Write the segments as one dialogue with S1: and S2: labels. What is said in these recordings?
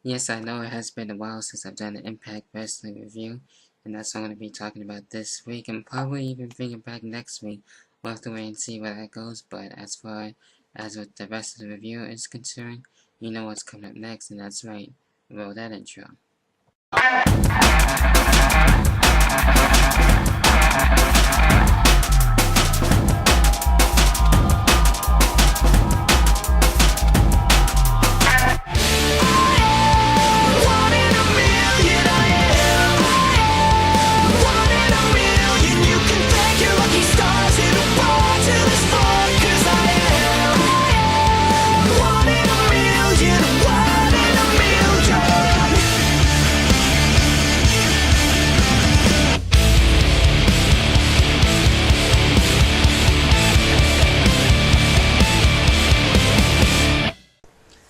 S1: Yes, I know it has been a while since I've done an Impact Wrestling review, and that's what I'm going to be talking about this week, and probably even bringing back next week. We'll have to wait and see where that goes, but as far as what the rest of the review is concerned, you know what's coming up next, and that's right, roll that intro.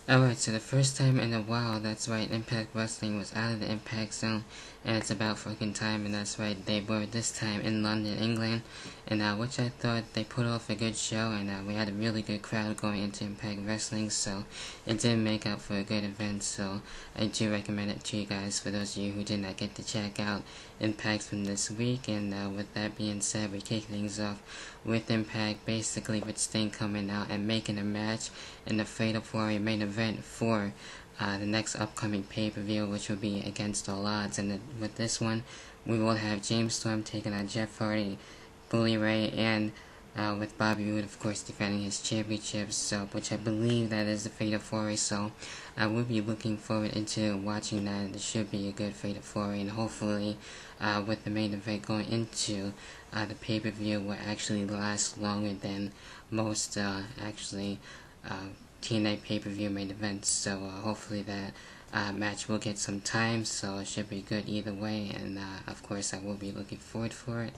S1: Alright, so the first time in a while, that's right, Impact Wrestling was out of the Impact Zone, and it's about fucking time, and that's right, they were this time in London, England, and which I thought they put off a good show, and we had a really good crowd going into Impact Wrestling, so it did make out for a good event, so I do recommend it to you guys, for those of you who did not get to check out Impact from this week, and with that being said, we kick things off with Impact, basically with Sting coming out and making a match in the Fatal 4-Way main event for the next upcoming pay-per-view, which will be Against All Odds. And with this one, we will have James Storm taking on Jeff Hardy, Bully Ray, and with Bobby Roode, of course, defending his championship, so which I believe that is the Fatal 4-Way, so I will be looking forward into watching that. It should be a good Fatal 4-Way, and hopefully with the main event going into the pay-per-view will actually last longer than most TNA pay-per-view main events, so hopefully that match will get some time, so it should be good either way, and of course I will be looking forward for it.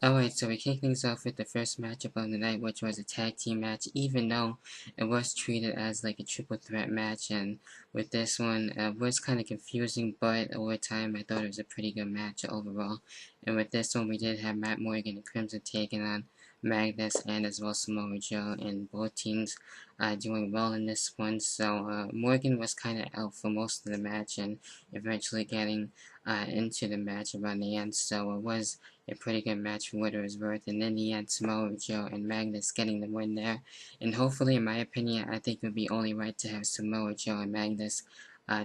S1: Alright, so we kick things off with the first matchup of the night, which was a tag team match, even though it was treated as like a triple threat match, and with this one, it was kind of confusing, but over time, I thought it was a pretty good match overall. And with this one, we did have Matt Morgan and Crimson taking on Magnus and as well Samoa Joe, and both teams doing well in this one. So Morgan was kind of out for most of the match, and eventually getting into the match around the end, so it was a pretty good match for what it was worth, and in the end, Samoa Joe and Magnus getting the win there, and hopefully, in my opinion, I think it would be only right to have Samoa Joe and Magnus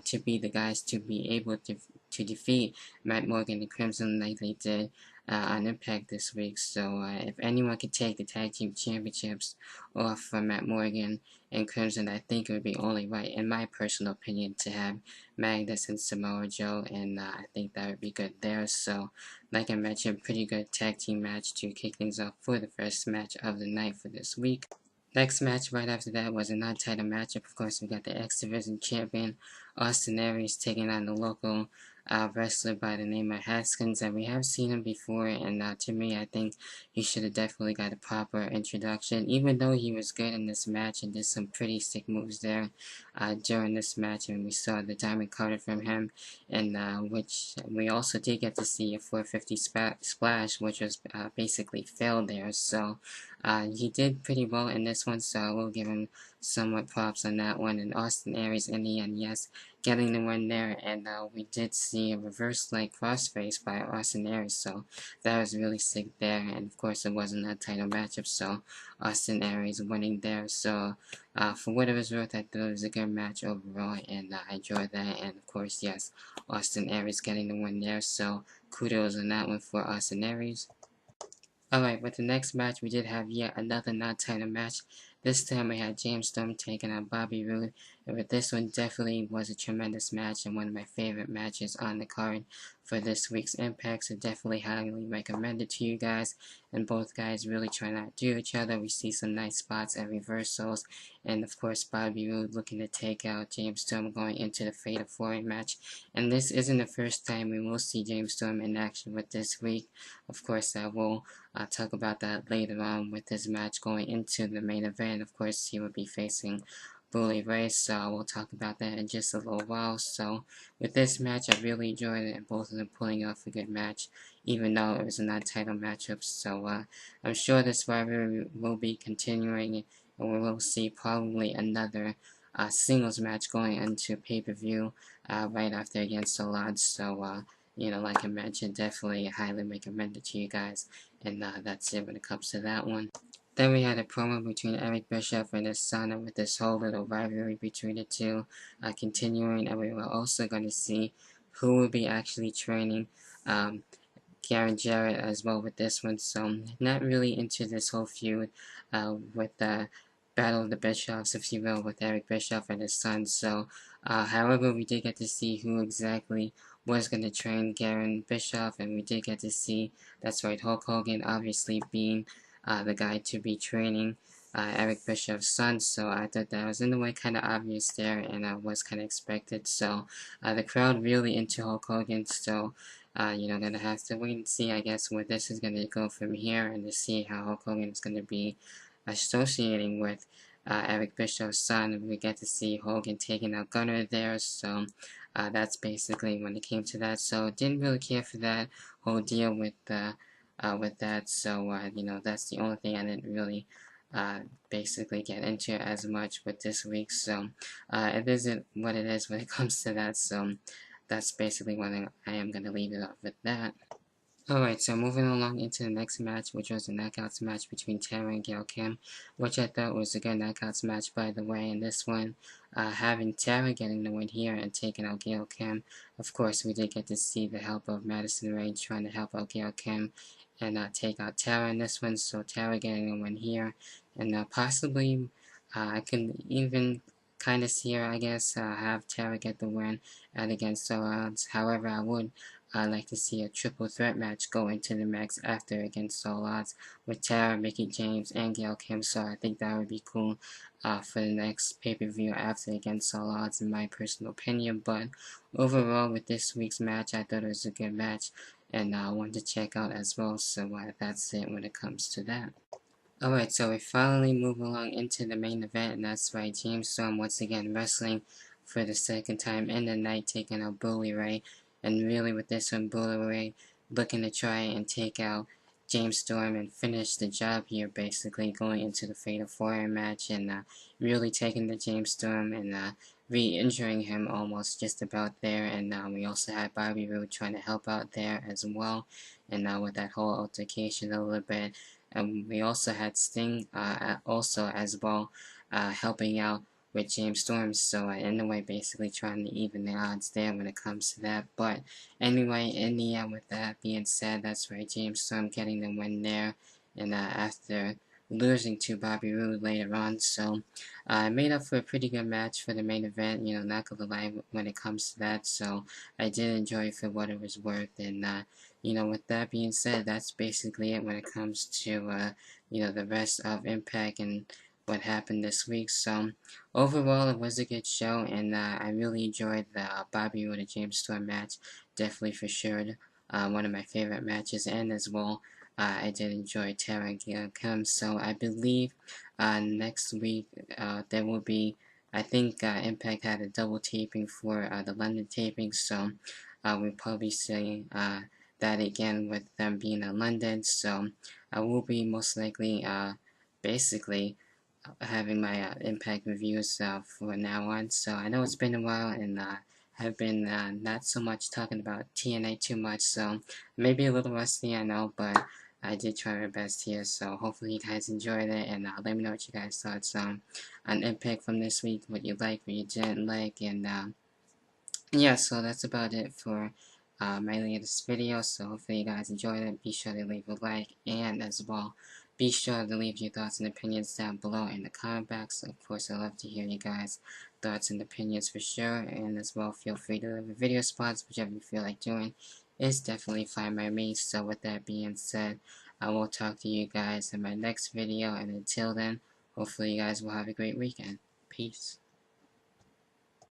S1: to be the guys to be able to defeat Matt Morgan and Crimson like they did on Impact this week. So if anyone could take the tag team championships off from Matt Morgan and Crimson, I think it would be only right, in my personal opinion, to have Magnus and Samoa Joe, and I think that would be good there. So like I mentioned, pretty good tag team match to kick things off for the first match of the night for this week. Next match right after that was a non-title matchup. Of course, we got the X Division champion Austin Aries taking on the local wrestler by the name of Haskins, and we have seen him before, and to me, I think he should have definitely got a proper introduction, even though he was good in this match and did some pretty sick moves there during this match, and we saw the Diamond Cutter from him, and which we also did get to see a 450 splash, which was basically failed there, so he did pretty well in this one, so I will give him somewhat props on that one. And Austin Aries in the end, yes, getting the win there, and we did see a reverse leg crossface by Austin Aries, so that was really sick there, and of course it wasn't a title matchup, so Austin Aries winning there, so for what it was worth, I thought it was a good match overall, and I enjoyed that, and of course, yes, Austin Aries getting the win there, so kudos on that one for Austin Aries. Alright, with the next match, we did have yet another non-title match. This time we had James Storm taking on Bobby Roode, and with this one definitely was a tremendous match and one of my favorite matches on the card for this week's Impact, so definitely highly recommend it to you guys, and both guys really trying to outdo each other. We see some nice spots and reversals, and of course Bobby Roode looking to take out James Storm going into the Fatal 4-Way match, and this isn't the first time we will see James Storm in action with this week. Of course, I will talk about that later on with his match going into the main event. Of course, he will be facing Bully Ray, so we'll talk about that in just a little while. So with this match, I really enjoyed it, and both of them pulling off a good match, even though it was a non-title matchup. So I'm sure this rivalry will be continuing, and we will see probably another singles match going into pay-per-view right after against all odds. So, you know, like I mentioned, definitely highly recommend it to you guys. And that's it when it comes to that one. Then we had a promo between Eric Bischoff and his son with this whole little rivalry between the two continuing, and we were also going to see who will be actually training Karen Jarrett as well with this one. So not really into this whole feud with the Battle of the Bischoffs, if you will, with Eric Bischoff and his son. So, however, we did get to see who exactly was going to train Garen Bischoff, and we did get to see, that's right, Hulk Hogan obviously being the guy to be training Eric Bischoff's son. So I thought that was in a way kind of obvious there, and was kind of expected. So the crowd really into Hulk Hogan. So you know, gonna have to wait and see, I guess, where this is gonna go from here, and to see how Hulk Hogan is gonna be associating with Eric Bischoff's son. We get to see Hogan taking out Gunnar there, so that's basically when it came to that. So didn't really care for that whole deal with that. So you know, that's the only thing I didn't really basically get into as much with this week. So it isn't what it is when it comes to that. So that's basically what I am going to leave it off with that. Alright, so moving along into the next match, which was a knockouts match between Tara and Gail Kim, which I thought was a good knockouts match, by the way. In this one, having Tara getting the win here and taking out Gail Kim. Of course, we did get to see the help of Madison Rayne trying to help out Gail Kim and take out Tara in this one. So Tara getting a win here, and possibly I can even kind of see her, I guess, have Tara get the win and against all odds. However, I would like to see a triple threat match go into the max after against all odds with Tara, Mickie James, and Gail Kim. So I think that would be cool for the next pay-per-view after against all odds, in my personal opinion. But overall, with this week's match, I thought it was a good match, and I wanted to check out as well. So that's it when it comes to that. Alright, so we finally move along into the main event, and that's right, James Storm once again wrestling for the second time in the night, taking out Bully Ray. And really with this one, Bully Ray looking to try and take out James Storm and finish the job here, basically going into the Fatal 4 match, and really taking the James Storm and re-injuring him almost just about there. And we also had Bobby Roode trying to help out there as well, and with that whole altercation a little bit. And we also had Sting also as well helping out with James Storm, so in a way basically trying to even the odds there when it comes to that. But anyway, in the end, with that being said, that's right, James Storm getting the win there, and after losing to Bobby Roode later on. So I made up for a pretty good match for the main event, you know, not gonna lie when it comes to that. So I did enjoy it for what it was worth, and you know, with that being said, that's basically it when it comes to you know, the rest of Impact and what happened this week. So overall, it was a good show, and I really enjoyed the Bobby Roode and James Storm match. Definitely for sure one of my favorite matches, and as well I did enjoy Tara and Gail Kim. So I believe next week there will be, I think Impact had a double taping for the London taping, so we'll probably see that again with them being in London. So I will be most likely basically having my Impact reviews for now on. So I know it's been a while, and have been not so much talking about TNA too much, so maybe a little rusty, I know, but I did try my best here. So hopefully you guys enjoyed it, and let me know what you guys thought on Impact from this week, what you liked, what you didn't like, and yeah, so that's about it for my latest video. So hopefully you guys enjoyed it. Be sure to leave a like, and as well, be sure to leave your thoughts and opinions down below in the comment box. Of course, I love to hear you guys' thoughts and opinions for sure. And as well, feel free to leave a video spots, whichever you feel like doing. It's definitely fine by me. So with that being said, I will talk to you guys in my next video. And until then, hopefully you guys will have a great weekend. Peace.